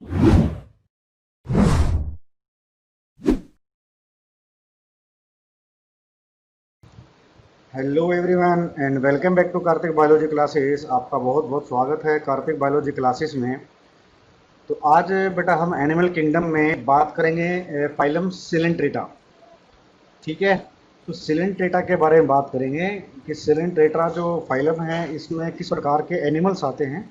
Hello everyone and welcome back to Kartik biology classes. आपका बहुत बहुत स्वागत है कार्तिक बायोलॉजी क्लासेस में। तो आज बेटा हम एनिमल किंगडम में बात करेंगे फाइलम सिलेंट्रेटा। ठीक है, तो सिलेंट्रेटा के बारे में बात करेंगे कि सिलेंट्रेटा जो फाइलम है इसमें किस प्रकार के एनिमल्स आते हैं।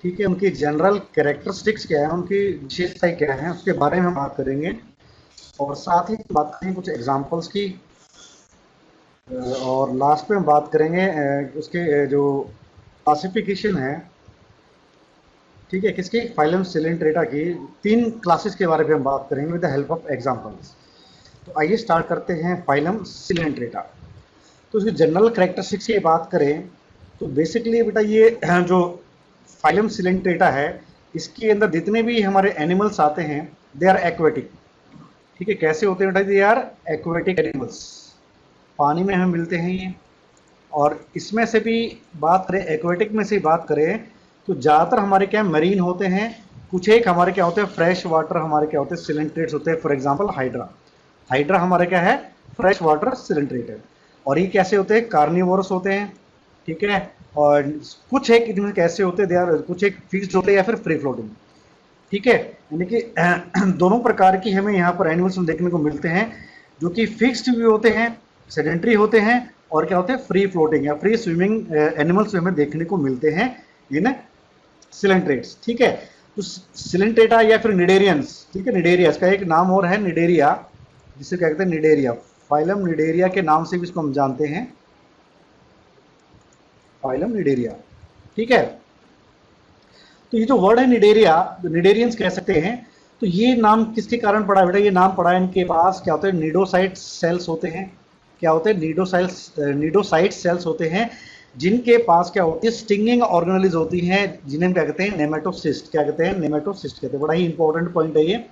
ठीक है, उनकी जनरल कैरेक्टरिस्टिक्स क्या है, उनकी विशेषताएं क्या है, उसके बारे में हम बात करेंगे। और साथ ही बात करेंगे कुछ एग्जाम्पल्स की। और लास्ट में हम बात करेंगे उसके जो क्लासिफिकेशन है। ठीक है, किसकी, फाइलम सिलेंट्रेटा की तीन क्लासेस के बारे में हम बात करेंगे with the help of examples. तो आइए स्टार्ट करते हैं फाइलम सिलेंट्रेटा। तो इसकी जनरल कैरेक्टरिस्टिक्स की बात करें तो बेसिकली बेटा ये जो फाइलम सिलेंट्रेटा है इसके अंदर जितने भी हमारे एनिमल्स आते हैं दे आर एक्वेटिक। ठीक है, कैसे होते हैं बेटा, दे आर एक्वेटिक एनिमल्स, पानी में हमें मिलते हैं ये। और इसमें से भी बात करें, एक्वेटिक में से बात करें तो ज़्यादातर हमारे क्या मरीन होते हैं, कुछ एक हमारे क्या होते हैं फ्रेश वाटर, हमारे क्या होते हैं सिलेंट्रेट्स होते हैं। फॉर एग्जांपल हाइड्रा, हाइड्रा हमारे क्या है, फ्रेश वाटर सिलेंट्रेट है। और ये कैसे होते हैं, कार्निवोरस होते हैं। ठीक है, और कुछ एक इनमें कैसे होते हैं, दे आर कुछ एक फिक्स्ड होते हैं या फिर फ्री फ्लोटिंग। ठीक है, यानी कि दोनों प्रकार की हमें यहाँ पर एनिमल्स देखने को मिलते हैं, जो कि फिक्स्ड भी होते हैं, सेडेंट्री होते हैं, और क्या होते हैं फ्री फ्लोटिंग या फ्री स्विमिंग एनिमल्स हमें देखने को मिलते हैं इन सिलेंट्रेट्स। ठीक है, तो सिलेंट्रेटा या फिर निडेरियंस, ठीक है, निडेरिया इसका एक नाम और है निडेरिया, जिसे क्या कहते हैं निडेरिया, फाइलम निडेरिया के नाम से भी इसको हम जानते हैं, फाइलम निडेरिया। ठीक है, तो ये जो वर्ड है निडेरिया, निडेरियंस कह सकते हैं। तो ये नाम किसके कारण पड़ा बेटा, ये नाम पड़ा है इनके पास क्या होते हैं, निडोसाइट सेल्स होते हैं। क्या होते हैं, निडोसाइट सेल्स होते हैं, जिनके पास क्या होती है स्टिंगिंग ऑर्गेनेल्स होती हैं, जिन्हें क्या कहते हैं नेमेटोसिस्ट, क्या कहते हैं नेमेटोसिस्ट कहते हैं। बड़ा ही इंपॉर्टेंट पॉइंट है ये।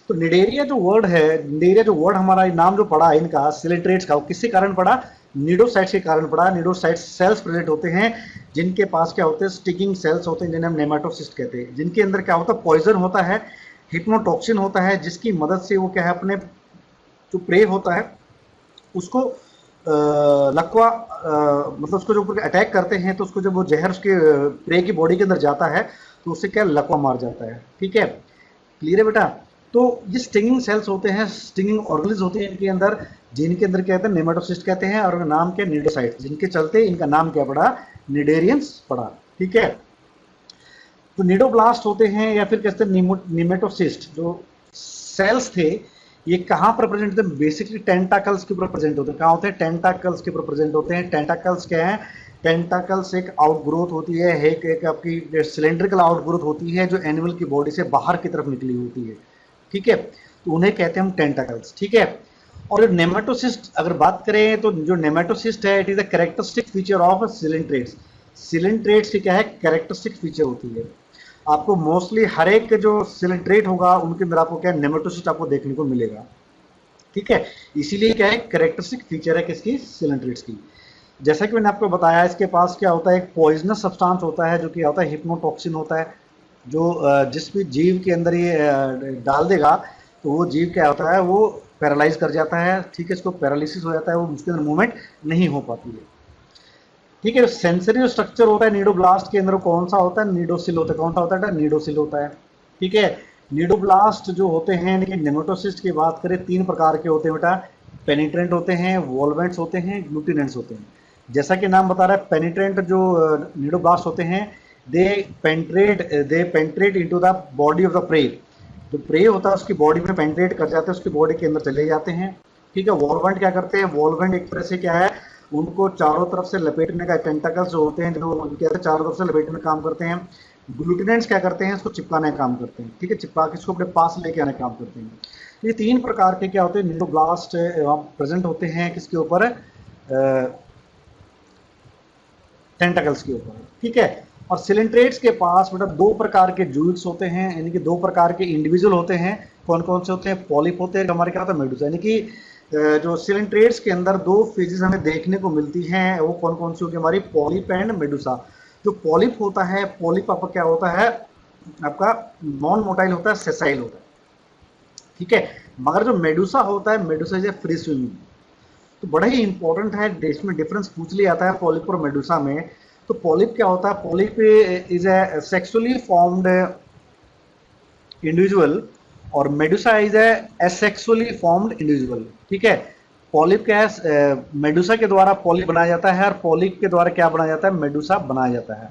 तो निडेरिया जो वर्ड है, निडेरिया जो वर्ड हमारा नाम जो पड़ा है इनका सिलेंट्रेट्स का, वो किसके कारण पड़ा, निडोसाइट्स के कारण पड़ा। निडोसाइट सेल्स प्रेजेंट होते हैं जिनके पास क्या होते हैं स्टिकिंग सेल्स होते हैं, जिन्हें हम नेमेटोसिस्ट कहते हैं, जिनके अंदर क्या होता है पॉइजन होता है, हिप्नोटॉक्सिन होता है, जिसकी मदद से वो क्या है अपने जो प्रे होता है उसको लकवा मतलब उसको जो ऊपर अटैक करते हैं, तो उसको जब वो जहर उसके प्रे की बॉडी के अंदर जाता है तो उससे क्या लकवा मार जाता है। ठीक है, क्लियर है बेटा। तो ये स्टिंगिंग सेल्स होते हैं, स्टिंगिंग ऑर्गेन्स होते हैं इनके अंदर, जिनके अंदर क्या कहते हैं नेमेटोसिस्ट कहते हैं, और नाम क्या निडोसाइट, जिनके चलते इनका नाम क्या पड़ा, निडेरियंस पड़ा। ठीक है, तो निडोब्लास्ट होते हैं या फिर कहते हैं निमेटोसिस्ट जो सेल्स थे, ये कहाँ पर प्रेजेंट होते हैं, बेसिकली टेंटाकल्स के ऊपर प्रेजेंट होते हैं। कहाँ होते हैं, टेंटाकल्स के ऊपर प्रेजेंट होते हैं। टेंटाकल्स क्या है, टेंटाकल्स एक आउटग्रोथ होती है, एक आपकी सिलेंड्रिकल आउटग्रोथ होती है जो एनिमल की बॉडी से बाहर की तरफ निकली होती है। ठीक है, तो उन्हें कहते हैं हम टेंटाकल्स। ठीक है, और नेमेटोसिस्ट अगर बात करें तो जो नेमेटोसिस्ट है it is a characteristic feature of coelenterates. Coelenterates की क्या है, कैरेक्टरिस्टिक फीचर होती है। आपको मोस्टली हर एक जो सिलेंट्रेट होगा उनके अंदर आपको क्या नेमेटोसिस्ट आपको देखने को मिलेगा। ठीक है, इसीलिए क्या है कैरेक्टरिस्टिक फीचर है किसकी, सिलेंट्रेट्स की। जैसा कि मैंने आपको बताया इसके पास क्या होता है, एक पॉइजनस सब्सटेंस होता है जो कि होता है हिप्नोटॉक्सिन होता है, जो जिस भी जीव के अंदर ये डाल देगा तो वो जीव क्या होता है, वो पैरालाइज कर जाता है। ठीक है, इसको पैरालिसिस हो जाता है, वो उसके अंदर मूवमेंट नहीं हो पाती है। ठीक है, सेंसरी जो स्ट्रक्चर होता है नीडोब्लास्ट के अंदर कौन सा होता है, नीडोसिल होता है। कौन सा होता है, नीडोसिल होता है। ठीक है, नीडोब्लास्ट जो होते हैं, नेमेटोसिस्ट की बात करें तीन प्रकार के होते हैं बेटा, पेनिट्रेंट होते हैं, वॉल्वेंट्स होते हैं, ग्लूटिनेंट्स होते हैं। जैसा कि नाम बता रहा है, पेनिट्रेंट जो नीडोब्लास्ट होते हैं they penetrate into the body of the prey, जो प्रे होता है उसकी बॉडी में पेंट्रेट कर जाते हैं, उसकी बॉडी के अंदर चले जाते हैं। ठीक है, वॉल्वेंट क्या करते हैं, वॉल्वेंट एक तरह से क्या है, उनको चारों तरफ से लपेटने का, टेंटाकल्स जो होते हैं जो कहते हैं चारों तरफ से लपेटने का काम करते हैं। ग्लूटिनेंट्स क्या करते हैं, इसको चिपकाने का काम करते हैं। ठीक है, चिपका के इसको अपने पास लेके आने का काम करते हैं। ये तीन प्रकार के क्या होते हैं नीडोब्लास्ट प्रेजेंट होते हैं किसके ऊपर, टेंटाकल्स के ऊपर। ठीक है, और सिलेंट्रेट्स के पास बेटा दो प्रकार के जूल्स होते हैं, यानी कि दो प्रकार के इंडिविजुअल होते हैं। कौन कौन से होते हैं, पॉलिप होते हैं, हमारे क्या होता है मेडुसा, यानी कि जो सिलेंट्रेट्स के अंदर दो फेजेस हमें देखने को मिलती हैं, वो कौन कौन सी होगी हमारी, पॉलिप एंड मेडुसा। जो पॉलिप होता है, पॉलिप आपका क्या होता है आपका नॉन मोटाइल होता है, सेसाइल होता है, ठीक है। मगर जो मेडुसा होता है, Medusa is A free swimming. तो बड़ा ही इंपॉर्टेंट है, इसमें डिफरेंस पूछ लिया जाता है पॉलिप और मेडुसा में। तो पॉलिप क्या होता है? Polyp is a sexually formed individual और medusa is a asexually formed individual, ठीक है। पॉलिप क्या है? मेडुसा के द्वारा पॉलिप बनाया जाता है और पॉलिप के द्वारा क्या बनाया जाता है? मेडुसा बनाया जाता है,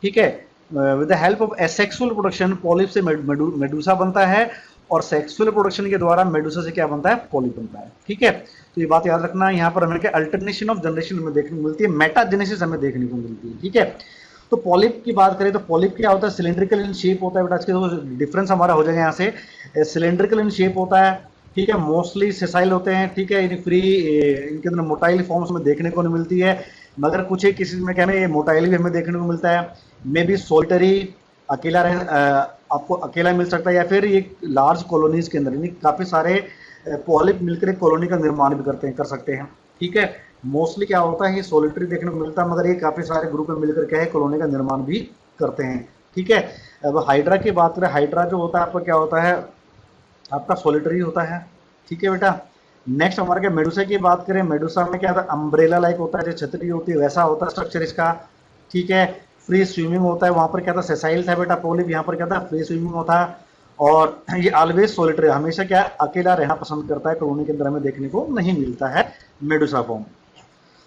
ठीक है। With the help of asexual production polyp से मेडुसा बनता है और सेक्सुअल प्रोडक्शन के द्वारा मेडुसा से क्या बनता है? पॉलिप बनता है, ठीक है। तो ये बात याद रखना, यहाँ पर हमें क्या अल्टरनेशन ऑफ जनरेशन हमें देखने को मिलती है, मेटाजेनेसिस हमें देखने को मिलती है, ठीक है। तो पॉलिप की बात करें तो पॉलिप क्या होता है? सिलेंड्रिकल इन शेप होता है बेटा। इसके तो डिफरेंस हमारा हो जाएगा यहाँ से, सिलेंड्रिकल इन शेप होता है, ठीक है। मोस्टली सेसाइल होते हैं, ठीक है। फ्री इनके अंदर मोटाइल फॉर्म्स में देखने को नहीं मिलती है, मगर कुछ एक किसी में क्या है ये मोटाइल भी हमें देखने को मिलता है। मे बी सोल्टरी, अकेला रह आपको अकेला मिल सकता है, या फिर ये लार्ज कॉलोनीज के अंदर यानी काफी सारे पॉलिप मिलकर एक कॉलोनी का निर्माण भी कर सकते हैं, ठीक है। मोस्टली क्या होता है ये सोलिटरी देखने को मिलता है, मगर ये काफी सारे ग्रुप में मिलकर क्या है कॉलोनी का निर्माण भी करते हैं, ठीक है। अब हाइड्रा की बात करें, हाइड्रा जो होता है आपका क्या होता है? आपका सोलिटरी होता है, ठीक है बेटा। नेक्स्ट हमारे क्या मेडुसा की बात करें, मेडुसा में क्या होता है? अम्ब्रेला लाइक होता है, जो छतरी होती है वैसा होता है स्ट्रक्चर इसका, ठीक है। फ्री स्विमिंग होता है, वहां पर क्या था? सेसाइल था बेटा पॉलिप, यहाँ पर क्या था? फ्री स्विमिंग होता है। और ये ऑलवेज सोलिटरी, हमेशा क्या अकेला रहना पसंद करता है, कॉलोनी के अंदर हमें देखने को नहीं मिलता है मेडुसा फॉर्म।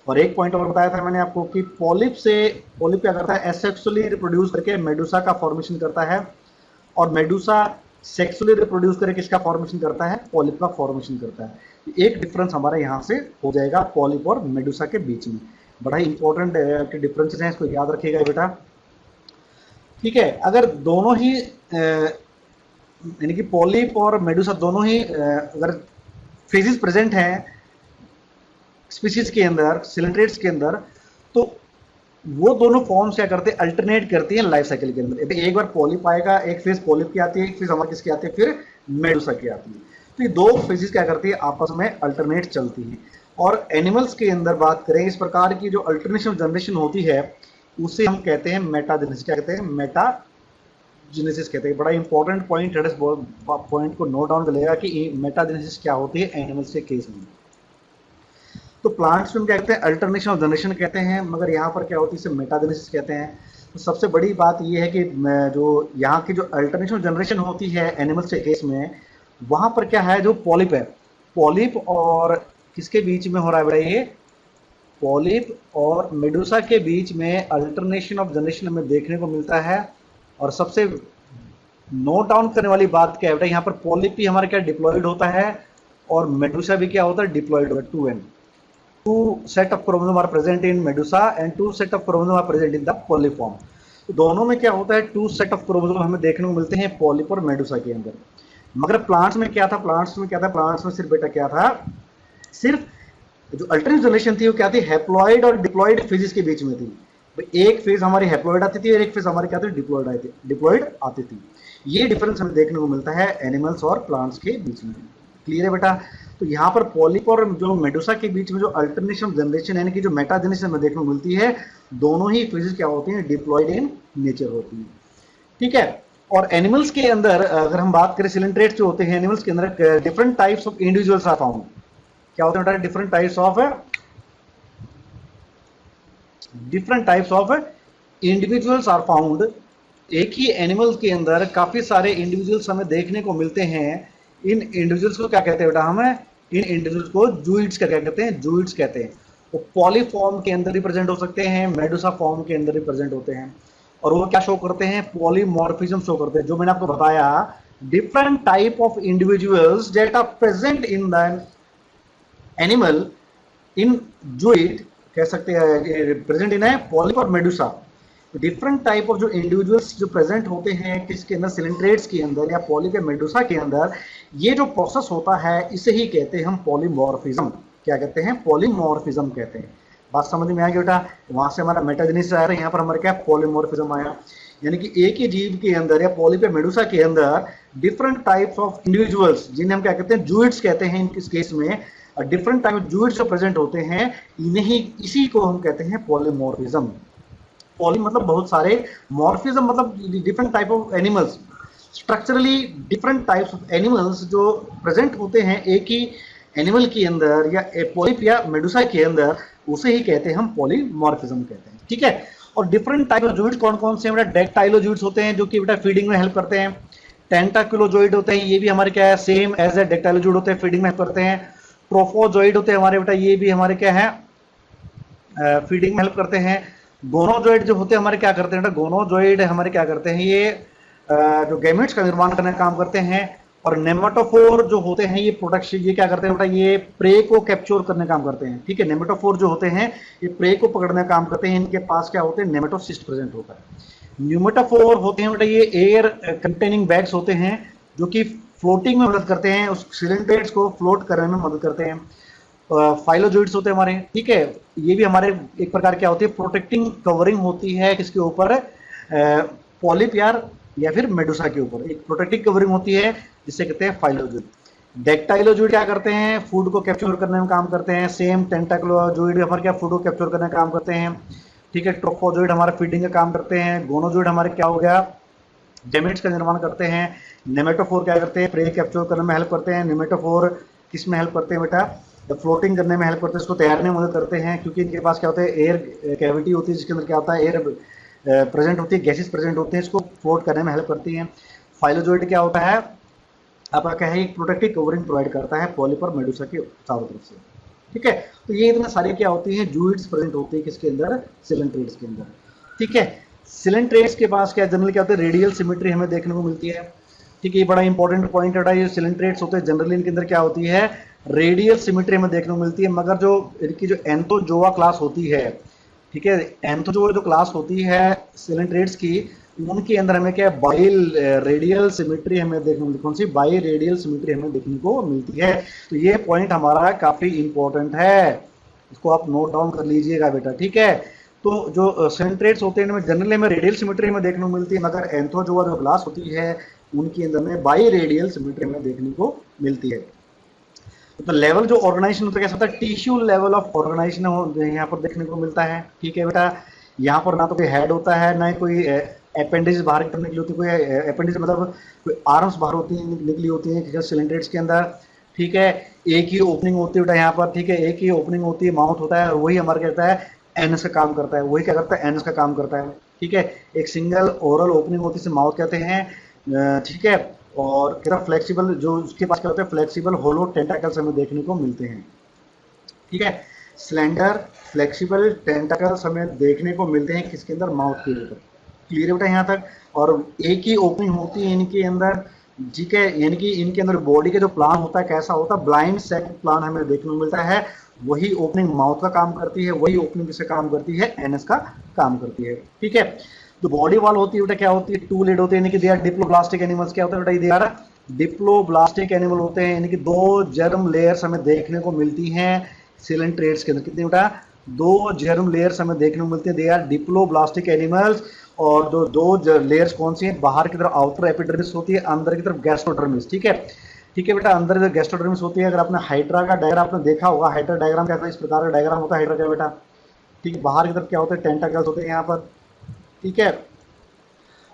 और एक पॉइंट और बताया था मैंने आपको कि पॉलिप क्या करता है? एसेक्सुअली रिप्रोड्यूस करके मेडुसा का फॉर्मेशन करता है, और मेडुसा सेक्सुअली रिप्रोड्यूस करके किसका फॉर्मेशन करता है? पॉलिप का फॉर्मेशन करता है। एक डिफरेंस हमारा यहाँ से हो जाएगा पॉलिप और मेडुसा के बीच में। बड़ा ही इंपॉर्टेंट डिफरेंसेस हैं, इसको याद रखिएगा बेटा, ठीक है। अगर दोनों ही यानी कि पॉलिप और मेडुसा दोनों ही अगर फेजेस प्रेजेंट हैं स्पीसीज के अंदर, सिलेंट्रेट्स के अंदर, तो वो दोनों फॉर्म्स क्या करते हैं? अल्टरनेट करती हैं लाइफ साइकिल के अंदर। एक बार पॉलिप आएगा, एक फेज पॉलिप की आती है, एक फेज हमारी किसकी आती है? फिर मेडुसा की आती है। तो ये दो फेजेस क्या करती है? आपस में अल्टरनेट चलती हैं। और एनिमल्स के अंदर बात करें, इस प्रकार की जो अल्टरनेशन जनरेशन होती है उसे हम कहते हैं मेटाजेनेसिस। क्या कहते हैं? मेटाजेनेसिस कहते हैं। बड़ा इंपॉर्टेंट पॉइंट है, पॉइंट को नोट डाउन कर लेगा कि मेटाजेनेसिस क्या होती है एनिमल्स के केस में। तो प्लांट्स में क्या कहते हैं? अल्टरनेशन ऑफ जनरेशन कहते हैं, मगर यहाँ पर क्या होती है? इसे मेटाजेनेसिस कहते हैं। तो सबसे बड़ी बात यह है कि जो यहाँ की जो अल्टरनेशन ऑफ जनरेशन होती है एनिमल्स के केस में, वहाँ पर क्या है? जो पॉलिप है, पॉलिप और किसके बीच में हो रहा है बेटा? ये पॉलिप और मेडुसा के बीच में अल्टरनेशन ऑफ जनरेशन हमें देखने को मिलता है। और सबसे नोट डाउन करने वाली बात क्या है बेटा? यहाँ पर पॉलिप भी हमारा क्या डिप्लॉयड होता है और मेडुसा भी क्या होता है? डिप्लॉयड होता है। 2n, two set of chromosome are present in medusa and two set of chromosome are present in the polyform। तो दोनों में क्या होता है? टू सेट ऑफ क्रोमोसोम हमें देखने को मिलते हैं पॉलिप और मेडुसा के अंदर। मगर प्लांट्स में क्या था? प्लांट्स में सिर्फ बेटा क्या था? सिर्फ जो अल्टरनेट जनरेशन थी वो क्या थी? हैप्लॉइड और डिप्लॉइड फेजेस के बीच में थी। एक फेज हमारी हैप्लॉइड आती थी और एक फेज हमारी क्या थी? डिप्लॉइड आती थी। ये डिफरेंस हमें देखने को मिलता है एनिमल्स और प्लांट्स के बीच में। क्लियर है बेटा? तो यहाँ पर पॉलिप और जो मेडुसा के बीच में जो अल्टरनेशन जनरेशन यानी कि जो मेटाजेनेसिस हमें देखने को मिलती है, दोनों ही फेजेस क्या होती हैं? डिप्लॉइड इन नेचर होती है, ठीक है। और एनिमल्स के अंदर अगर हम बात करें, सिलेंट्रेट्स जो होते हैं एनिमल्स के अंदर, different types of individuals are found. क्या होते हैं? Different types of individuals are found. एक ही एनिमल के अंदर काफी सारे इंडिविजुअल्स हमें देखने को मिलते हैं। इन इंडिविजुअल्स को क्या कहते हैं बेटा? हमें इन इंडिविजुअल्स को जूइड्स का क्या कहते हैं? जूइड्स कहते हैं। वो पॉलीफॉर्म के अंदर रिप्रेजेंट हो सकते हैं, मेडुसा फॉर्म के अंदर रिप्रेजेंट होते हैं। और वो क्या शो करते हैं? पॉलीमॉर्फिज्म शो करते हैं। जो मैंने आपको बताया, different type of individuals that are present in the animal in zooid, कह सकते हैं प्रेजेंट इन है पॉलिप और मेडुसा। डिफरेंट टाइप ऑफ जो इंडिविजुअल्स जो प्रेजेंट होते हैं किसके अंदर? सिलेंट्रेट्स के अंदर या पॉलिप या मेडुसा के अंदर, ये जो प्रोसेस होता है इसे ही कहते हैं हम पॉलीमॉर्फिज्म। क्या कहते हैं? पॉलीमॉर्फिज्म कहते हैं। बात समझ में आ गई बेटा? वहां से हमारा मेटाजेनेसिस आ रहा है, यहाँ पर हमारा क्या पॉलीमॉर्फिज्म आया। यानी कि एक ही जीव के अंदर या पॉलिप या मेडुसा के अंदर डिफरेंट टाइप्स ऑफ इंडिविजुअल्स, जिन्हें हम क्या कहते हैं? जूइड्स कहते हैं इस केस में। डिफरेंट टाइप ऑफ जूइड्स जो प्रेजेंट होते हैं, इन्हीं इसी को हम कहते हैं पॉलीमॉर्फिज्म। पॉली मतलब बहुत सारे, मॉर्फिज्म मतलब different type of animals, structurally different types of animals जो प्रेजेंट होते हैं एक ही एनिमल के अंदर या पॉलिप या मेडुसा के अंदर, उसे ही कहते हैं हम पॉलीमॉर्फिज्म कहते हैं, ठीक है। और डिफरेंट टाइप ऑफ जॉइंट्स कौन कौन से हैं बेटा? डेक्टाइलोजॉइंट्स होते हैं जो कि बेटा फीडिंग में हेल्प करते हैं। टेंटाक्युलोजॉइड होते हैं, ये भी हमारे क्या है सेम एज ए डेक्टाइलोजॉइड होते हैं, फीडिंग में हेल्प करते हैं। ट्रोफोजॉइड होते हैं हमारे बेटा, ये भी हमारे क्या है फीडिंग में हेल्प करते हैं। गोनोजॉइड जो होते हैं हमारे क्या करते हैं बेटा? गोनोजॉइड हमारे क्या करते हैं, ये जो गैमेट्स का निर्माण करने का काम करते हैं। और नेमेटोफोर जो होते हैं ये प्रोडक्शन, ये क्या करते हैं बेटा? ये प्रे को कैप्चर करने का काम करते हैं, ठीक है। नेमेटोफोर जो होते हैं ये प्रे को पकड़ने का काम करते हैं, इनके पास क्या होते हैं? नेमेटोसिस्ट प्रेजेंट होता है। न्यूमेटोफोर होते हैं बेटा, ये एयर कंटेनिंग बैग्स होते हैं जो कि फ्लोटिंग में मदद करते हैं, उस सिलेंट्रेट्स को फ्लोट करने में मदद करते हैं। फाइलोजोइड्स होते हैं हमारे, ठीक है। ये भी हमारे एक प्रकार क्या होती है? प्रोटेक्टिंग कवरिंग होती है किसके ऊपर? पॉलिप या फिर मेडुसा के ऊपर एक प्रोटेक्टिव कवरिंग होती है जिसे कहते हैं फाइलोजोइड। डेक्टाइलोजोइड क्या करते हैं? फूड को कैप्चर करने में काम करते हैं। सेम टेंटाक्लोजोइड हमारे क्या फूड को कैप्चर करने का काम करते हैं, ठीक है। ट्रोफोजोइड हमारे फीडिंग का काम करते हैं। गोनोजोइड हमारे क्या हो गया? गैमेट्स का निर्माण करते हैं। नेमेटोफोर क्या करते हैं? प्रे कैप्चर करने में हेल्प करते हैं। नेमेटोफोर किस में हेल्प करते हैं बेटा? फ्लोटिंग करने में हेल्प करते हैं, इसको तैरने में मदद करते हैं, क्योंकि इनके पास क्या होता है? एयर कैविटी होती है जिसके अंदर क्या होता है? एयर प्रेजेंट होती है, गैसेस प्रेजेंट होते हैं, इसको फ्लोट करने में हेल्प करती हैं। फाइलोजोइड क्या होता है? आपका क्या है? एक प्रोटेक्टिव कवरिंग प्रोवाइड करता है पॉलिप और मेडुसा के चारों तरफ से, ठीक है। तो ये इतने सारे क्या होती हैं? जूइड्स प्रेजेंट होते हैं किसके अंदर? सिलेंट्रेट्स के अंदर, ठीक है। सिलेंट्रेट्स के पास क्या जनरली क्या होता है? रेडियल सिमेट्री हमें देखने को मिलती है, ठीक है। ये बड़ा इंपॉर्टेंट पॉइंट है। ये सिलेंट्रेट्स होते हैं जनरली इनके अंदर क्या होती है? रेडियल सिमेट्री हमें देखने को मिलती है। मगर जो इनकी जो एंथोजोआ क्लास होती है, ठीक है, एंथोजोआ जो क्लास होती है सिलेंट्रेट्स की, उनके अंदर हमें क्या बाई रेडियल सिमेट्री हमें देखने को मिलती है। कौन सी? बाई रेडियल सिमेट्री हमें देखने को मिलती है। तो ये पॉइंट हमारा काफी इंपॉर्टेंट है, इसको आप नोट डाउन कर लीजिएगा बेटा, ठीक है। तो जो सिलेंट्रेट्स होते हैं इनमें जनरली हमें रेडियल सिमेट्री हमें देखने को मिलती है, मगर एंथोजोआ जो क्लास होती है उनके अंदर में बाई रेडियल सिमेट्री हमें देखने को मिलती है। तो लेवल जो ऑर्गेनाइजेशन होता है कैसा होता है? टिश्यू लेवल ऑफ ऑर्गेनाइजेशन यहाँ पर देखने को मिलता है, ठीक है बेटा। यहाँ पर ना तो कोई हेड होता है, ना कोई अपेंडिज बाहर की तरफ निकली होती है। कोई अपेंडिज मतलब कोई आर्म्स बाहर होती है, निकली होती है सिलेंट्रेट्स के अंदर, ठीक है। एक ही ओपनिंग होती है बेटा यहाँ पर, ठीक है, एक ही ओपनिंग होती है, माउथ होता है, और वही हमारा कहता है एनस का काम करता है। वही क्या करता है? एनस का काम करता है, ठीक है। एक सिंगल ओरल ओपनिंग होती है, माउथ कहते हैं, ठीक है। और कितना फ्लेक्सिबल, जो उसके पास क्या होता है? फ्लेक्सिबल होलो टेंटाकल्स हमें देखने को मिलते हैं, ठीक है। स्लेंडर फ्लेक्सिबल टेंटाकल्स हमें देखने को मिलते हैं किसके अंदर? माउथ के ऊपर। क्लियर है बेटा यहाँ तक? और एक ही ओपनिंग होती है इनके अंदर, ठीक है। यानी कि इनके अंदर बॉडी का जो प्लान होता है कैसा होता है? ब्लाइंड सेक प्लान हमें देखने को मिलता है। वही ओपनिंग माउथ का काम करती है, वही ओपनिंग किसका काम करती है? एनएस का काम करती है, ठीक है। तो बॉडी वॉल होती है बेटा क्या होती है? टू लेड होते हैं, यानी कि दे आर डिप्लोब्लास्टिक एनिमल्स। क्या होता है बेटा? दे आर डिप्लोब्लास्टिक एनिमल होते हैं, यानी कि दो जर्म लेयर्स हमें देखने को मिलती हैं सिलेंट्रेट्स के अंदर। कितनी बेटा? दो जर्म लेयर्स हमें देखने को मिलती है, दे आर डिप्लोब्लास्टिक एनिमल्स। और दो लेयर्स कौन सी हैं? बाहर की तरफ आउटर एपिडर्मिस होती है, अंदर की तरफ गैस्ट्रोडर्मिस, ठीक है। ठीक है बेटा, अंदर गैस्ट्रोडर्मिस होती है। अगर आपने हाइड्रा का डायग्राम आपने देखा होगा, हाइड्रा डायग्राम क्या होता है? इस प्रकार का डायग्राम होता है हाइड्रा का बेटा, ठीक है। बाहर की तरफ क्या होता है? टेंटाकल्स होते हैं यहाँ पर, ठीक है।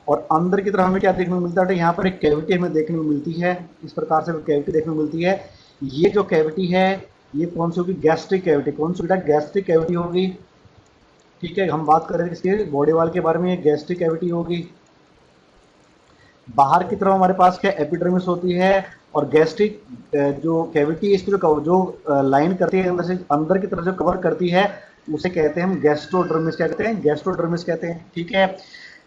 और अंदर की तरफ हमें क्या देखने को मिलता है? यहाँ पर एक कैविटी हमें देखने को मिलती है, इस प्रकार से कैविटी देखने को मिलती है। ये जो कैविटी है ये कौन सी होगी? Gastric cavity. कौन सी बेटा? गैस्ट्रिक कैविटी होगी, ठीक है। हम बात कर रहे हैं इसके बॉडी वॉल के बारे में, गैस्ट्रिक कैविटी होगी। बाहर की तरफ हमारे पास क्या? एपिडर्मिस होती है। और गैस्ट्रिक जो कैविटी इसकी जो लाइन करती है अंदर से, अंदर की तरफ जो कवर करती है उसे कहते हैं हम गैस्ट्रोडर्मिस। क्या कहते हैं? गैस्ट्रोडर्मिस कहते हैं, ठीक है।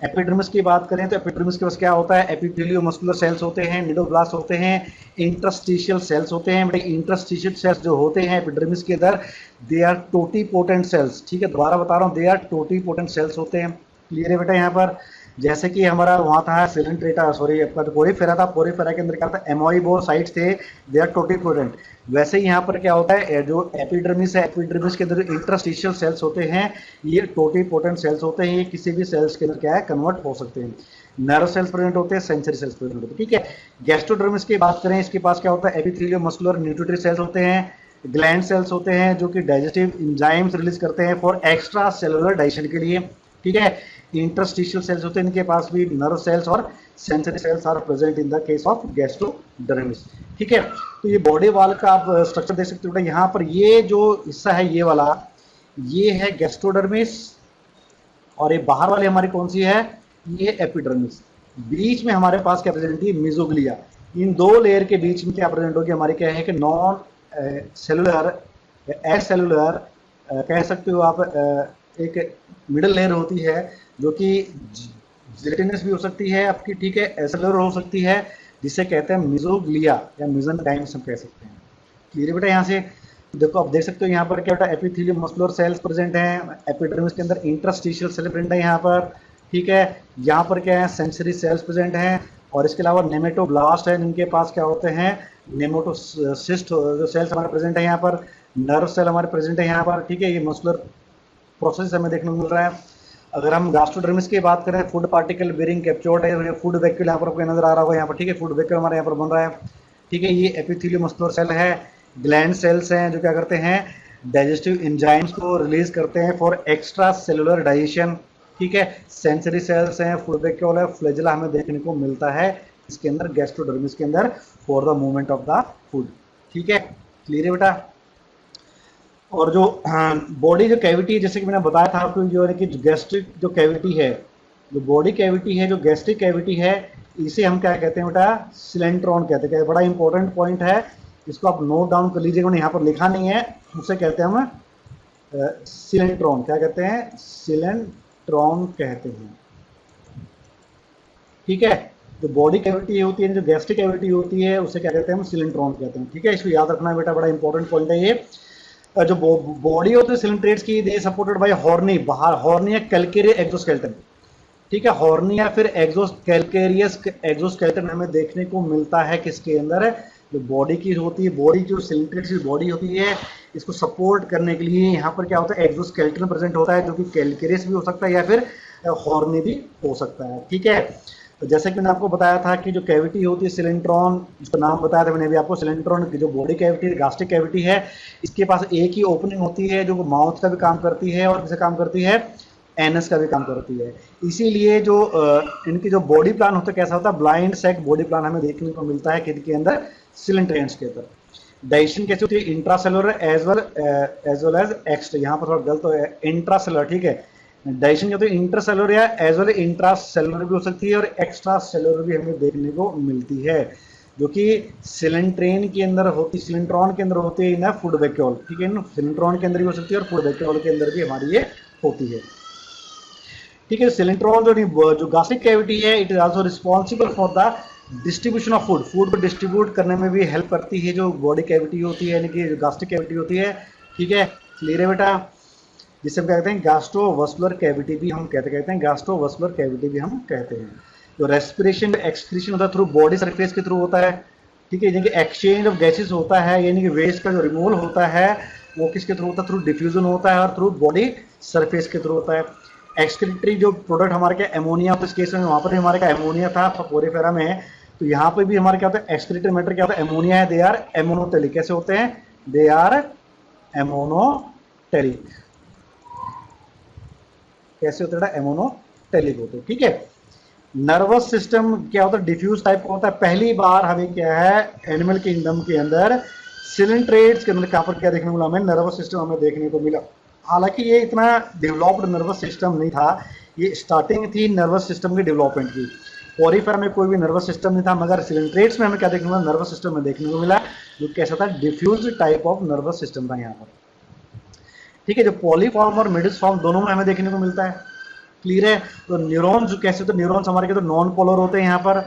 एपिडर्मिस की बात करें तो एपिडर्मिस के पास क्या होता है? एपिथेलियो मस्कुलर सेल्स होते हैं, निडोब्लास्ट होते हैं, इंटरस्टिशियल सेल्स होते हैं। बेटा इंटरस्टिशियल सेल्स जो होते हैं एपिडर्मिस के अंदर, दे आर टोटीपोटेंट सेल्स, ठीक है। दोबारा बता रहा हूँ, दे आर टोटीपोटेंट सेल्स होते हैं। क्लियर है बेटा यहाँ पर? जैसे कि हमारा वहाँ था सिलेंट्रेटा, सॉरी आपका जो पोरीफेरा था, पोरीफेरा के अंदर क्या था? एमोइबोसाइट्स थे, दे आर टोटीपोटेंट। वैसे ही यहाँ पर क्या होता है? जो एपिडर्मिस है, एपिडर्मिस के अंदर इंटरस्टिशियल सेल्स होते हैं, ये टोटीपोटेंट सेल्स होते हैं। ये किसी भी सेल्स के अंदर क्या है? कन्वर्ट हो सकते हैं। नर्व सेल्स प्रेजेंट होते हैं, सेंसरी सेल्स प्रेजेंट होते हैं, ठीक है। गैस्ट्रोडर्मिस की बात करें, इसके पास क्या होता है? एपिथेलियो मस्कुलर न्यूट्रिटरी सेल्स होते हैं, ग्लैंड सेल्स होते हैं जो कि डाइजेस्टिव एंजाइम्स रिलीज करते हैं फॉर एक्स्ट्रा सेलुलर डाइजेशन के लिए, ठीक है। इंटरस्टिशियल सेल्स होते हैं इनके पास भी, नर्व सेल्स और sensory cells are present in the case of gastrodermis. ठीक है, तो ये बॉडी वाल का आप स्ट्रक्चर देख सकते हो। यहाँ पर ये जो हिस्सा है ये वाला, ये है गैस्ट्रोडर्मिस, और ये बाहर वाली हमारी कौन सी है, ये एपिडर्मिस। बीच में हमारे पास क्या प्रेजेंट है, मेसोग्लिया। इन दो लेयर के बीच में क्या प्रेजेंट होगी हमारी, क्या है कि नॉन सेलुलर एसेलुलर कह सकते हो आप, एक मिडल लेयर होती है जो कि जिलेटिनस भी हो सकती है आपकी, ठीक है, एसेलुलर हो सकती है, जिसे कहते हैं मेसोग्लिया या मेसेंकाइम्स हम कह सकते हैं। क्लियर बेटा? यहाँ से देखो, आप देख सकते हो यहाँ पर क्या बेटा, एपिथेलियम मस्कुलर सेल्स प्रेजेंट हैं, एपिडर्मिस के अंदर इंटरस्टिशियल सेल प्रेजेंट है यहाँ पर, ठीक है। यहाँ पर क्या है, सेंसरी सेल्स प्रेजेंट हैं, और इसके अलावा नेमेटोब्लास्ट है जिनके पास क्या होते हैं, नेमेटोसिस्ट जो सेल्स हमारे प्रेजेंट है यहाँ पर, नर्व सेल हमारे प्रेजेंट है यहाँ पर, ठीक है। ये मस्कुलर प्रोसेस हमें देखने को मिल रहा है। अगर हम गास्ट्रोडर्मिस की बात करें, फूड पार्टिकल बेरिंग कैप्चोर्ड है, फूड वैक्यूल यहाँ पर आपको नजर आ रहा होगा यहाँ पर, ठीक है, फूड वैक्यूल हमारे यहाँ पर बन रहा है, ठीक है। ये एपिथेलियो मस्कुलर सेल है, ग्लैंड सेल्स हैं जो क्या करते हैं, डाइजेस्टिव एंजाइम्स को रिलीज करते हैं फॉर एक्स्ट्रा सेलुलर डाइजेशन, ठीक है। सेंसरी सेल्स हैं, फूड वैक्यूल है, फ्लैजेला हमें देखने को मिलता है इसके अंदर, गैस्ट्रोडर्मिस के अंदर, for the movement of the food, ठीक है। क्लियर है बेटा? और जो बॉडी जो कैविटी है, जैसे कि मैंने बताया था आपको, जो है कि गैस्ट्रिक जो कैविटी है, जो बॉडी कैविटी है, जो गैस्ट्रिक कैविटी है, इसे हम क्या कहते हैं बेटा, सिलेंट्रॉन कहते हैं। बड़ा इंपॉर्टेंट पॉइंट है, इसको आप नोट डाउन कर लीजिएगा, यहाँ पर लिखा नहीं है, उसे कहते हैं हम सिलेंट्रॉन। क्या कहते हैं? सिलेंट्रॉन कहते हैं, ठीक है। जो बॉडी कैविटी होती है, जो गैस्ट्रिक कैविटी होती है, उसे क्या कहते हैं हम, सिलेंट्रॉन कहते हैं, ठीक है। इसको याद रखना है बेटा, बड़ा इंपॉर्टेंट पॉइंट है ये। जो बॉडी होती है सिलेंट्रेट्स की, दे सपोर्टेड बाय हॉर्नी, बाहर हॉर्नी या कैल्केरियस एक्सोस्केलेटन, ठीक है। हॉर्नी या फिर कैल्केरियस एक्सोस्केलेटन हमें देखने को मिलता है किसके अंदर, जो बॉडी की होती है, बॉडी जो सिलेंट्रेट्स की बॉडी होती है, इसको सपोर्ट करने के लिए यहाँ पर क्या होता है, एक्सोस्केलेटन प्रेजेंट होता है, जो कि कैल्केरियस भी हो सकता है या फिर हॉर्नी भी हो सकता है, ठीक है। तो जैसे कि मैंने आपको बताया था कि जो कैविटी होती है सिलेंट्रॉन, जिसका नाम बताया था मैंने अभी आपको, सिलेंट्रॉन की जो बॉडी कैविटी गास्ट्रिक कैविटी है, इसके पास एक ही ओपनिंग होती है जो माउथ का भी काम करती है और किसे काम करती है, एनस का भी काम करती है। इसीलिए जो इनकी जो बॉडी प्लान होता है कैसा होता है, ब्लाइंड सेक बॉडी प्लान हमें देखने को मिलता है किनके अंदर, सिलेंट्रेंस के अंदर। डाइजेशन कैसे होती है, intracellular as well as extra, यहाँ पर थोड़ा गलत है, इंट्रासेलुलर, ठीक है। डाइजेशन जो है इंटरसेलुलर या एज वेल इंट्रासेलुलर भी हो सकती है, और एक्स्ट्रा सेलुलर भी हमें देखने को मिलती है, जो कि सिलेंट्रेन के अंदर होती, सिलेंट्रॉन के अंदर होती है ना, फूड वैक्यूल, ठीक है ना, सिलेंट्रॉन के अंदर भी हो सकती है और फूड वैक्यूल के अंदर भी हमारी ये होती है, ठीक है। सिलेंट्रॉन जो गास्ट्रिक कैविटी है, it is also responsible for the distribution of food, food को डिस्ट्रीब्यूट करने में भी हेल्प करती है जो बॉडी कैविटी होती है, यानी कि जो गास्ट्रिक कैविटी होती है, ठीक है। क्लियर है बेटा? जिसे हम कहते हैं गैस्ट्रोवस्कुलर कैविटी भी हम कहते हैं, गैस्ट्रोवस्कुलर कैविटी भी हम कहते हैं। जो रेस्पिरेशन एक्सक्रीशन होता है थ्रू बॉडी सरफेस के थ्रू होता है, ठीक है। यानी कि एक्सचेंज ऑफ गैसेस होता है, यानी कि वेस्ट का जो रिमूवल होता है वो किसके थ्रू होता है, थ्रू डिफ्यूजन होता है और थ्रू बॉडी सरफेस के थ्रू होता है। एक्सक्रीटरी जो प्रोडक्ट हमारे क्या, एमोनिया, इस केस में वहाँ पर हमारे का एमोनिया था पोरिफेरा में, तो यहाँ पर भी हमारे क्या होता है, एक्सक्रीटरी मैटर क्या होता है, एमोनिया है, दे आर एमोनोटेलिक। कैसे होते हैं, दे आर एमोनोटेलिक, कैसे होता है, एमोनोटेलिक होते हैं, ठीक है। नर्वस सिस्टम क्या होता है, डिफ्यूज टाइप का होता है। पहली बार हमें क्या है, एनिमल किंगडम के अंदर सिलेंट्रेट्स के अंदर कहाँ पर क्या देखने को मिला, हमें नर्वस सिस्टम हमें देखने को मिला। हालांकि ये इतना डेवलप्ड नर्वस सिस्टम नहीं था, ये स्टार्टिंग थी नर्वस सिस्टम की डेवलपमेंट की। पोरिफेरा में कोई भी नर्वस सिस्टम नहीं था, मगर सिलेंट्रेट्स में हमें क्या देखने को मिला, नर्वस सिस्टम में देखने को मिला, जो कैसा था, diffuse type of nervous system था यहाँ पर, ठीक है। जो पॉलीफॉर्म और मिडिस फॉर्म दोनों में हमें देखने को मिलता है, क्लियर है। तो न्यूरॉन्स कैसे, तो न्यूरॉन्स हमारे के तो नॉन पोलर होते हैं यहाँ पर,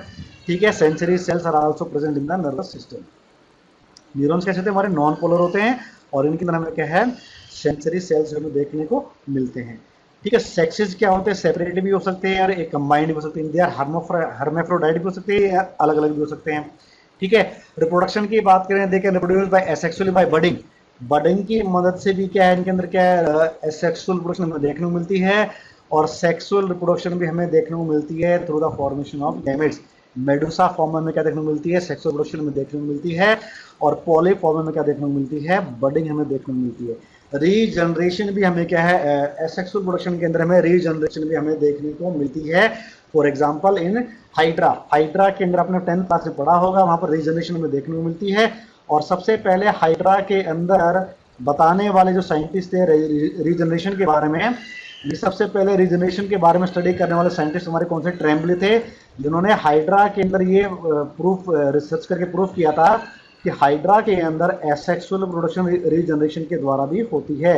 ठीक है। Sensory cells are also present in the nervous system. Neurons कैसे होते हैं, हमारे नॉन पोलर होते हैं, और इनके अंदर हमें क्या है, सेंसरी सेल्स हमें देखने को मिलते हैं, ठीक है। सेक्सेस क्या होते हैं, सेपरेट भी हो सकते हैं और एक कंबाइंड भी हो सकते हैं, दे आर हर्मेफ्रोडाइट भी हो सकते हैं या अलग अलग भी हो सकते हैं, ठीक है। रिप्रोडक्शन की बात करें, they can reproduce by asexually by budding, budding की मदद से भी क्या है, इनके अंदर क्या है, सेक्सुअल रिप्रोडक्शन हमें देखने को मिलती है, और सेक्सुअल रिप्रोडक्शन भी हमें देखने को मिलती है through the formation of gametes. Medusa form में क्या देखने को मिलती है, सेक्सुअल रिप्रोडक्शन में देखने को मिलती है, और पॉलीफॉर्म में क्या देखने को मिलती है, बडिंग हमें देखने को मिलती है। रीजनरेशन भी हमें क्या है, एसेक्सुअल प्रोडक्शन के अंदर हमें रीजनरेशन भी हमें देखने को मिलती है। For example in hydra, hydra के अंदर आपने 10th क्लास में पढ़ा होगा, वहां पर रीजनरेशन में देखने को मिलती है। और सबसे पहले हाइड्रा के अंदर बताने वाले जो साइंटिस्ट थे रीजनरेशन के बारे में, ये सबसे पहले रीजनरेशन के बारे में स्टडी करने वाले साइंटिस्ट हमारे कौन से, ट्रेम्बले थे, जिन्होंने हाइड्रा के अंदर ये प्रूफ रिसर्च करके प्रूफ किया था कि हाइड्रा के अंदर एसेक्सुअल प्रोडक्शन रीजनरेशन के द्वारा भी होती है।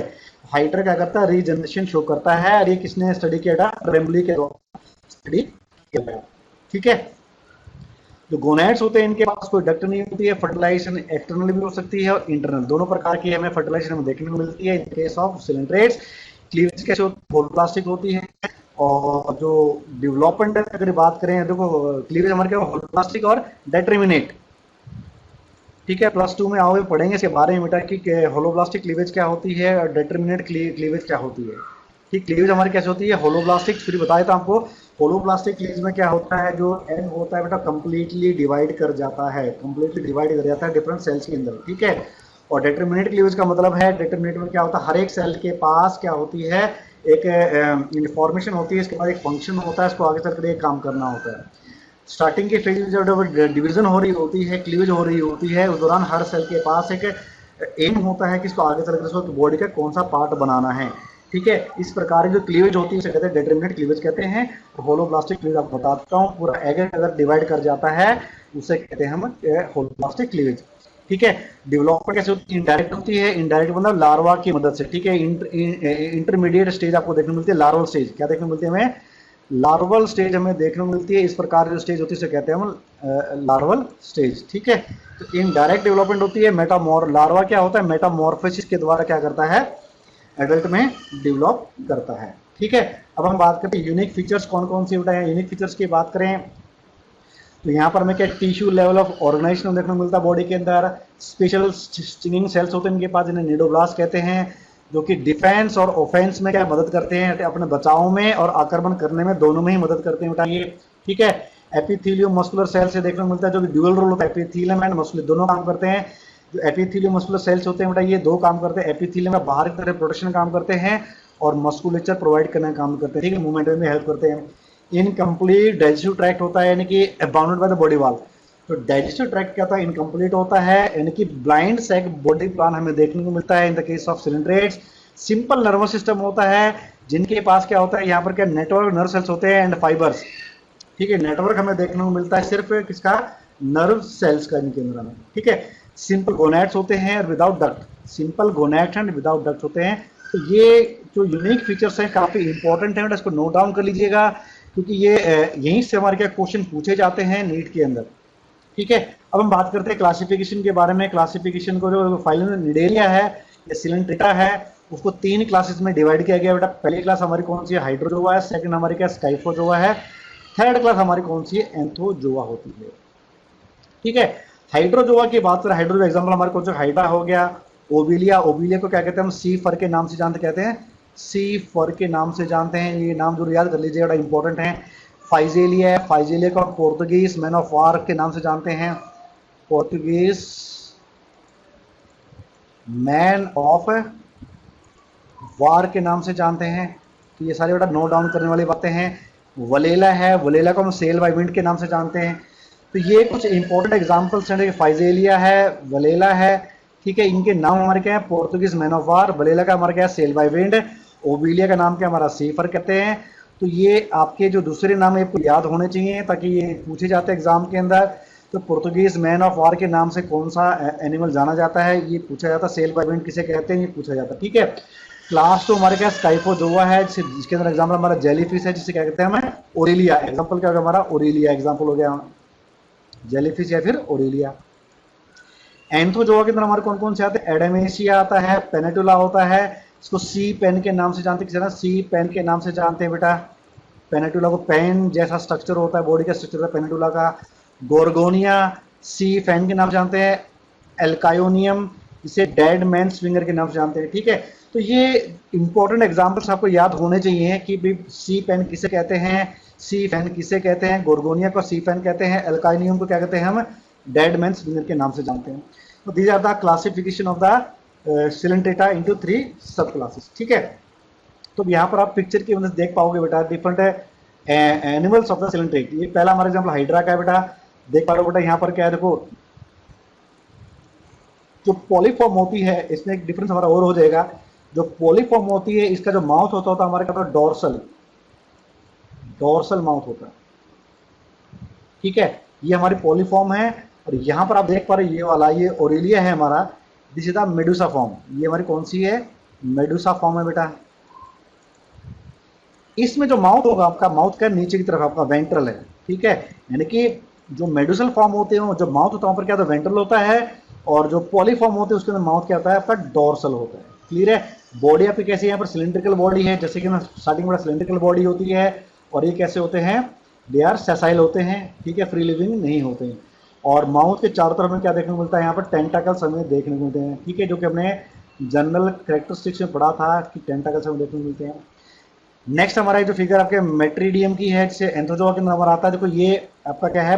हाइड्रा क्या करता है, रीजनरेशन शो करता है, और ये किसने स्टडी किया था, ट्रेम्बले के द्वारा स्टडी किया गया। ठीक है, जो गोनैड्स होते हैं इनके पास कोई डक्ट नहीं होती है, फर्टिलाइजेशन एक्सटर्नल भी हो सकती है और इंटरनल, दोनों प्रकार की हमें फर्टिलाइजेशन में देखने को मिलती है। In case of coelenterates cleavage कैसे होलोप्लास्टिक होती है, और जो डेवलपमेंट अगर बात करें, देखो क्लीवेज हमारे क्या होलोप्लास्टिक और डेटर्मिनेट। ठीक है, +2 में आओगे पढ़ेंगे इसके बारे में बेटा कि होलोब्लास्टिक क्लीवेज क्या होती है और डिटरमिनेट क्लीवेज क्या होती है। ठीक, क्लीवेज हमारी कैसे होती है, होलोब्लास्टिक, फिर बताया था आपको होलोब्लास्टिक क्लीवेज में क्या होता है, जो एग होता है बेटा कंप्लीटली डिवाइड कर जाता है, कंप्लीटली डिवाइड कर जाता है डिफरेंट सेल्स के अंदर। ठीक है, और डिटरमिनेट क्लीवेज का मतलब है, डिटरमिनेट में क्या होता है, हर एक सेल के पास क्या होती है, एक इंफॉर्मेशन होती है, इसके बाद एक फंक्शन होता है, इसको आगे चलकर एक काम करना होता है। स्टार्टिंग के फेज में जब डिवीजन हो रही होती है, क्लीवेज हो रही होती है, उस दौरान हर सेल के पास एक एम होता है कि इसको आगे चलकर इसको बॉडी का कौन सा पार्ट बनाना है। ठीक है, इस प्रकार जो क्लीवेज होती है उसे कहते हैं डिटरमिनेट क्लीवेज कहते हैं। और होलोब्लास्टिक क्लीवेज आपको बताता हूँ, पूरा एग अगर डिवाइड कर जाता है उसे कहते हैं हम होलोब्लास्टिक क्लीवेज। ठीक है, डेवलपमेंट कैसे होती है, इनडायरेक्ट होती है, इनडायरेक्ट मतलब लार्वा की मदद से। ठीक है, इंटरमीडिएट स्टेज आपको देखने को मिलती है, लार्वल स्टेज क्या देखने को मिलती है हमें, लार्वल स्टेज हमें देखने को मिलती है। इस प्रकार जो स्टेज होती है उसे कहते हैं हम लार्वल स्टेज। ठीक है, तो इनडायरेक्ट डेवलपमेंट होती है, लार्वा क्या होता है, मेटामॉर्फोसिस के द्वारा क्या करता है, एडल्ट में डेवलप करता है। ठीक है, अब हम बात करते हैं यूनिक फीचर्स कौन कौन से बताए। यूनिक फीचर्स की बात करें तो यहाँ पर हमें क्या टिश्यू लेवल ऑफ ऑर्गेनाइजेशन देखने को मिलता है बॉडी के अंदर। स्पेशल स्टिंगिंग सेल्स होते हैं इनके पास, जिन्हें निडोब्लास्ट कहते हैं, जो कि डिफेंस और ऑफेंस में क्या मदद करते हैं, अपने बचाव में और आक्रमण करने में दोनों में ही मदद करते हैं बेटा ये। ठीक है, एपिथेलियो मस्कुलर सेल से देखने को मिलता है, जो कि ड्यूअल रोल होता है, एपिथेलियम एंड मस्कुलर दोनों काम करते हैं। जो एपिथेलियो मस्कुलर सेल्स होते हैं बेटा ये दो काम करते हैं, एपिथेलियम में बाहर की तरफ प्रोटेक्शन काम करते हैं और मस्कुलेचर प्रोवाइड करने का काम करते हैं। ठीक है, मूवमेंट में हेल्प करते हैं। इनकम्प्लीट डाइजेस्टिव ट्रैक्ट होता है, यानी कि bounded by the body wall. तो डाइजेस्टिव ट्रैक्ट क्या होता है, इनकम्प्लीट होता है, यानी कि ब्लाइंड सैक बॉडी प्लान हमें देखने को मिलता है इन the case of coelenterates. Simple nervous system होता है, जिनके पास क्या होता है, यहाँ पर क्या नेटवर्क नर्व सेल्स होते हैं एंड फाइबर्स। ठीक है, नेटवर्क हमें देखने को मिलता है सिर्फ किसका, नर्व सेल्स का इनके अंदर हमें। ठीक है, सिंपल गोनैड्स होते हैं और without duct, simple gonads and without duct होते हैं। तो ये जो यूनिक फीचर्स हैं काफी इंपॉर्टेंट है, इसको नोट डाउन कर लीजिएगा, क्योंकि ये यहीं से हमारे क्या क्वेश्चन पूछे जाते हैं नीट के अंदर। ठीक है, अब हम बात करते हैं क्लासिफिकेशन के बारे में। क्लासिफिकेशन को जो फाइलोनिडेरिया है या सिलेंट्रेटा है, उसको 3 क्लासेस में डिवाइड किया गया बेटा। पहली क्लास हमारी कौन सी है, हाइड्रोजोआ है, सेकंड हमारी क्या स्काइफोजोआ है, थर्ड क्लास हमारी कौन सी है, एंथोजोआ होती है। ठीक है, हाइड्रोजोआ की बात करें, हाइड्रोजोआ एग्जांपल हमारे कौन सा, हाइड्रा हो गया, ओबिलिया, ओबिलिया को क्या कहते हैं हम, सी फर के नाम से जानते कहते हैं, सी फर के नाम से जानते हैं, ये नाम जरूर याद कर लीजिए, बड़ा इंपॉर्टेंट है। फाइजेलिया, फाइजेलिया को पोर्तुगीज मैन ऑफ वार के नाम से जानते हैं, पोर्तुगीज मैन ऑफ वार के नाम से जानते हैं। तो ये सारे बेटा नोट डाउन करने वाली बातें हैं। वलेला है, वलेला को हम सेल बाय विंड के नाम से जानते हैं। तो ये कुछ इंपॉर्टेंट एग्जांपल्स हैं, फाइजेलिया है, वलेला है। ठीक है, इनके नाम हमारे क्या है, पोर्तुगीज मैन ऑफ वार, वलेला का हमारा क्या है, सेल बाय विंड, ओबिलिया का नाम क्या हमारा सीफर कहते हैं। तो ये आपके जो दूसरे नाम है आपको याद होने चाहिए, ताकि ये पूछे जाते हैं एग्जाम के अंदर। तो पोर्तुगीज मैन ऑफ वार के नाम से कौन सा एनिमल जाना जाता है, ये पूछा जाता है। सेल बाय विंड किसे कहते हैं, ये पूछा जाता है। ठीक है, क्लास तो हमारे क्या स्काइफोजोआ है, जिसके अंदर एग्जाम्पल हमारा जेलीफिश है, जिसे क्या कहते हैं हमें, ओरेलिया। एग्जाम्पल क्या होगा हमारा, ओरेलिया एग्जाम्पल हो गया, जेलीफिश या फिर ओरेलिया। एंथोजोआ के अंदर हमारे कौन कौन से आते हैं, एडेमेशिया आता है, पेनेटुला होता है, इसको सी पेन के नाम से जानते हैं, सी पेन के नाम से जानते हैं बेटा। पेनेटुला को पेन जैसा स्ट्रक्चर होता है, बॉडी का स्ट्रक्चर होता है पेनेटुला का। गोर्गोनिया सी फैन के नाम से जानते हैं, एल्कायोनियम इसे डेड मैन स्विंगर के नाम से जानते हैं। ठीक है, तो ये इंपॉर्टेंट एग्जांपल्स आपको याद होने चाहिए कि भी सी पेन किसे कहते हैं, सी फैन किसे कहते हैं, गोर्गोनिया को सी फैन कहते हैं, एल्कायोनियम को क्या कहते हैं हम, डेड मैन स्विंगर के नाम से जानते हैं। तो these are the classification of the coelenterata into 3 sub classes. ठीक है, तो यहाँ पर आप पिक्चर की मदद से देख पाओगे बेटा different animals of the coelenterate. ये पहला हमारा एग्जाम्पल हाइड्रा का है बेटा, देख पा रहे हो बेटा यहाँ पर क्या है, देखो जो पॉलीफॉर्म होती है इसमें एक डिफरेंस हमारा और हो जाएगा। जो पॉलीफॉर्म होती है इसका जो माउथ होता है हमारे क्या डोर्सल, डोर्सल माउथ होता है। ठीक है, ये हमारी पॉलीफॉर्म है। और यहाँ पर आप देख पा रहे ये वाला ये ओरेलिया है हमारा, this is the Medusa form. ये हमारी कौन सी है, मेडुसा फॉर्म है बेटा। इसमें जो माउथ होगा आपका, माउथ का नीचे की तरफ आपका वेंट्रल है। ठीक है, यानी कि जो मेडुसल फॉर्म होते हैं जो माउथ होता है वहाँ पर क्या होता है, वेंट्रल होता है, और जो पॉलीफॉर्म होते हैं उसके अंदर माउथ क्या होता है आपका डोर्सल होता है। क्लियर है। बॉडी आपकी कैसी है, यहाँ पर सिलेंड्रिकल बॉडी है, जैसे कि स्टार्टिंग में सिलेंड्रिकल बॉडी होती है। और ये कैसे होते हैं, दे आर सेसाइल होते हैं। ठीक है, फ्री लिविंग नहीं होते हैं। और माउथ के चारों तरफ में क्या देखने को मिलता है, यहाँ पर टेंटाकल्स हमें देखने को मिलते हैं। ठीक है, जो कि हमने जनरल कैरेक्टरिस्टिक्स में पढ़ा था कि टेंटाकल्स हमें देखने को मिलते हैं। नेक्स्ट हमारा जो फिगर आपके मेट्रीडियम की है, जिसे एंथ्रोजोआ के नंबर आता है। देखो ये आपका क्या है,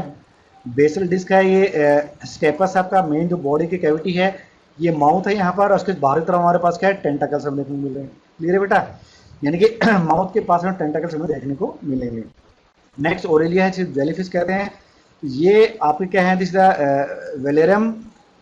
बेसल डिस्क है, ये स्टेपस है आपका मेन जो बॉडी की कैविटी है। ये माउथ है यहाँ पर, उसके बाहरी तरफ हमारे पास क्या है, टेंटाकल्स हमें देखने को मिल रहे हैं। क्लियर है बेटा, यानी कि माउथ के पास में टेंटाकल्स हमें देखने को मिलेंगे। नेक्स्ट ओरेलिया है, जिसे जेलीफिश कहते हैं। ये आपके क्या है, दिस वेलेरम,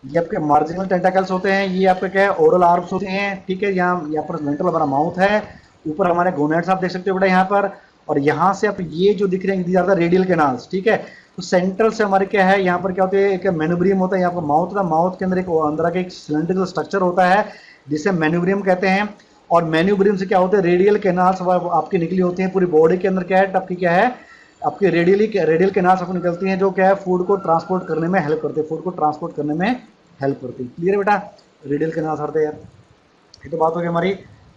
ये आपके मार्जिनल टेंटाकल्स होते हैं। ये आपके क्या है, ओरल आर्म्स होते हैं। ठीक है, यहाँ पर वेंट्रल हमारा माउथ है, ऊपर हमारे गोनेट्स आप देख सकते हो बेटा यहाँ पर। और यहाँ से आप ये जो दिख रहे हैं these are the radial canals. ठीक है, तो सेंट्रल से हमारे क्या है, यहाँ पर क्या होते हैं, एक मेनुब्रियम होता है, यहाँ पर माउथ था, माउथ के अंदर एक अंदर का एक सिलेंड्रिकल स्ट्रक्चर होता है जिसे मेनुब्रियम कहते हैं। और मेनुब्रियम से क्या होते हैं, रेडियल कैनाल्स आपकी निकली होती हैं पूरी बॉडी के अंदर। क्या है आपकी, क्या है आपकी रेडियल कैनाल्स आपको निकलती हैं, जो क्या है फूड को ट्रांसपोर्ट करने में हेल्प करते हैं, फूड को ट्रांसपोर्ट करने में हेल्प करती है। क्लियर है बेटा, रेडियल कैनाल्स होते हैं। ये तो बात हो गई हमारी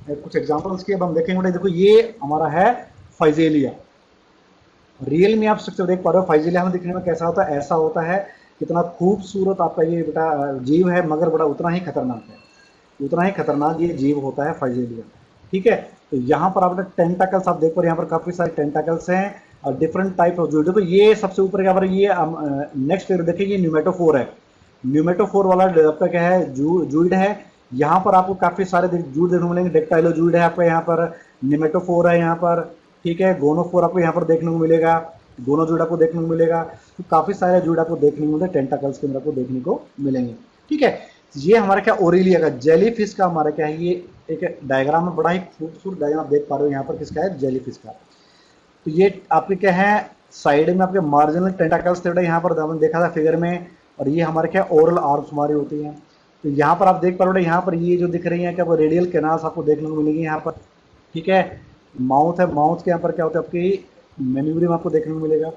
कुछ एग्जांपल्स की। अब हम देखेंगे बेटा, देखो ये हमारा है फाइजेलिया। रियल में आप स्ट्रक्चर देख पा रहे हो, फाइजेलिया हमें दिखने में कैसा होता है, ऐसा होता है। कितना खूबसूरत आपका ये बेटा जीव है, मगर बड़ा उतना ही खतरनाक है, उतना ही खतरनाक ये जीव होता है फाइजेलिया। ठीक है, तो यहाँ पर आप टेंटाकल्स आप देख पा रहे, यहाँ पर काफी सारे टेंटाकल्स हैं और डिफरेंट टाइप ऑफ जूड। देखो ये सबसे ऊपर क्या पर ये नेक्स्ट फिगर देखिए, ये न्यूमेटोफोर है। न्यूमेटोफोर वाला आपका क्या है, जूड है। यहाँ पर आपको काफी सारे जूड देखने को मिलेंगे। डेक्टाइलो जूड है आपका यहाँ पर, निमेटोफोर है यहाँ पर। ठीक है, गोनोफोर आपको यहाँ पर देखने को मिलेगा, गोनो जूड आपको देखने को मिलेगा। तो काफी सारे जूड आपको देखने को मिलते हैं, टेंटाकल्स के अंदर आपको देखने को मिलेंगे। ठीक है, ये हमारा क्या ओरेलिया का, जेलीफिश का हमारा क्या है, ये एक डायग्राम में बड़ा ही खूबसूरत डायग्राम आप देख पा रहे हो यहाँ पर, किसका है, जेलीफिश का। तो ये आपके क्या है, साइड में आपके मार्जिनल टेंटाकल्स थे यहाँ पर हमने देखा था फिगर में। और ये हमारे क्या ओरल आर्म्स हमारी होती हैं। तो यहाँ पर आप देख पा रहे हो, यहाँ पर ये जो दिख रही है क्या, वो रेडियल कैनाल्स आपको देखने को मिलेंगी यहाँ पर। ठीक है, माउथ है, माउथ के यहाँ पर क्या होता है आपकी मेन्यूब्रियम आपको देखने को मिलेगा।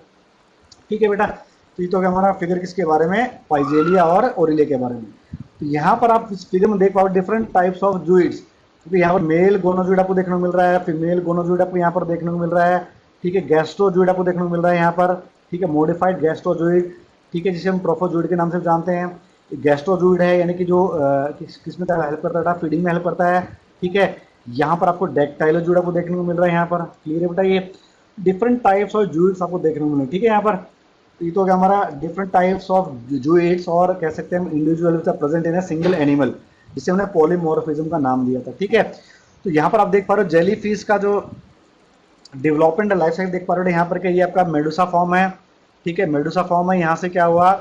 ठीक है बेटा, तो ये तो क्या हमारा फिगर किसके बारे में, फाइजेलिया और ओरेलिया के बारे में। तो यहाँ पर आप इस फिगर में देख पाओ डिफरेंट टाइप्स ऑफ जूइड्स, क्योंकि यहाँ पर मेल गोनोजूड आपको देखने को मिल रहा है, फीमेल गोनोजूड आपको यहाँ पर देखने को मिल रहा है। ठीक है, गैस्ट्रोजूड आपको देखने को मिल रहा है यहाँ पर। ठीक है, मॉडिफाइड गैस्ट्रोजूड, ठीक है, जिसे हम ट्रोफोजूड के नाम से जानते हैं। गैस्ट्रोजूड है, यानी कि जो किस में हेल्प करता है, फीडिंग में हेल्प करता है। ठीक है, यहाँ पर आपको डेक्टाइलोजूड आपको देखने को मिल रहा है यहाँ पर। क्लियर है बेटा, ये डिफरेंट टाइप्स ऑफ जूइड्स आपको देखने को मिले। ठीक है, यहाँ पर ये तो क्या हमारा डिफरेंट टाइप्स ऑफ जूइड्स, और कह सकते हैं हम individual present in a single animal, जिसे हमने पॉलीमॉर्फिज्म का नाम दिया था। ठीक है, तो यहाँ पर आप देख पा रहे हो जेलीफिश का जो डेवलपमेंट लाइफ साइकिल देख पा रहे हो यहाँ पर, क्या ये आपका मेडुसा फॉर्म है। ठीक है, मेडुसा फॉर्म है, यहाँ से क्या हुआ,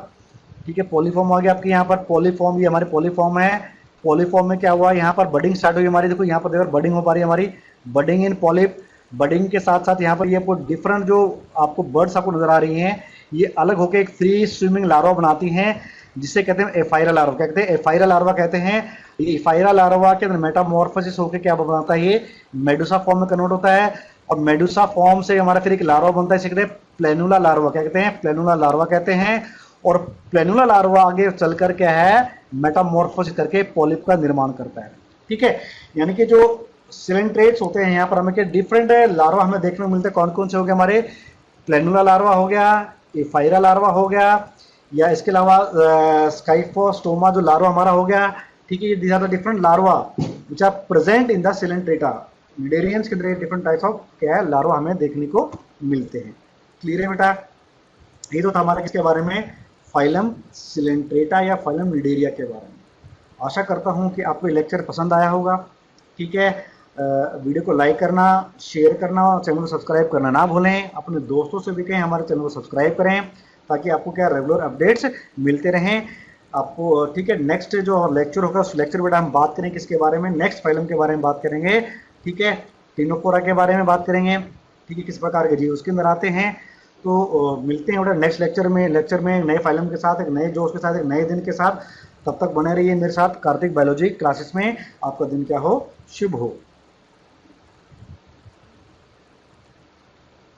ठीक है, पॉलीफॉर्म आ गया आपके यहाँ पर, पॉलीफॉर्म, ये हमारे पॉलीफॉर्म है। पॉलीफॉर्म में क्या हुआ, यहाँ पर बडिंग स्टार्ट हुई हमारी। देखो यहाँ पर देखो बडिंग हो पा रही है हमारी, बडिंग इन पॉलिप। बडिंग के साथ साथ यहाँ पर ये आपको डिफरेंट जो आपको बर्ड्स आपको नजर आ रही हैं, ये अलग होकर एक फ्री स्विमिंग लार्वा बनाती हैं, जिसे कहते हैं एफाइरा लार्वा। क्या कहते हैं, एफाइरा लार्वा कहते हैं। ये एफाइरा लार्वा के अंदर मेटामॉर्फोसिस होकर क्या बनता है, ये मेडुसा फॉर्म में कन्वर्ट होता है। और मेडुसा फॉर्म से हमारा फिर एक लार्वा बनता है, इसे कहते हैं प्लेनुला लार्वा। क्या कहते हैं, प्लेनुला लार्वा कहते हैं। और प्लेनुला लार्वा आगे चलकर क्या है, मेटामॉर्फोसिस करके पॉलिप का निर्माण करता है। ठीक है, यानी कि जो सिलेंट्रेट्स होते हैं यहाँ पर हमें क्या डिफरेंट लार्वा हमें देखने को मिलते हैं। कौन कौन से हो गए हमारे, प्लेनुला लार्वा हो गया, एफाइरा लार्वा हो गया, या इसके अलावा स्काइफोस्टोमा जो लार्वा हमारा हो गया। ठीक है, these are the different larva which are present in the coelenterata. Cnidarians के अंदर डिफरेंट टाइप्स ऑफ क्या है, लार्वा हमें देखने को मिलते हैं। क्लियर है बेटा, ये तो था हमारा किसके बारे में, फाइलम सिलेंट्रेटा या फाइलम निडेरिया के बारे में। आशा करता हूँ कि आपको ये लेक्चर पसंद आया होगा। ठीक है, वीडियो को लाइक करना, शेयर करना और चैनल को सब्सक्राइब करना ना भूलें। अपने दोस्तों से भी कहें हमारे चैनल को सब्सक्राइब करें, ताकि आपको क्या रेगुलर अपडेट्स मिलते रहें आपको। ठीक है, नेक्स्ट जो लेक्चर होगा उस लेक्चर में हम बात करेंगे किसके बारे में, नेक्स्ट फाइलम के बारे में बात करेंगे। ठीक है, टिनोफोरा के बारे में बात करेंगे। ठीक है, किस प्रकार के जीव उसके अंदर आते हैं। तो मिलते हैं बेटा नेक्स्ट लेक्चर में एक नए फाइलम के साथ, एक नए जोश के साथ, एक नए दिन के साथ। तब तक बने रहिए मेरे साथ कार्तिक बायोलॉजी क्लासेस में। आपका दिन क्या हो, शुभ हो।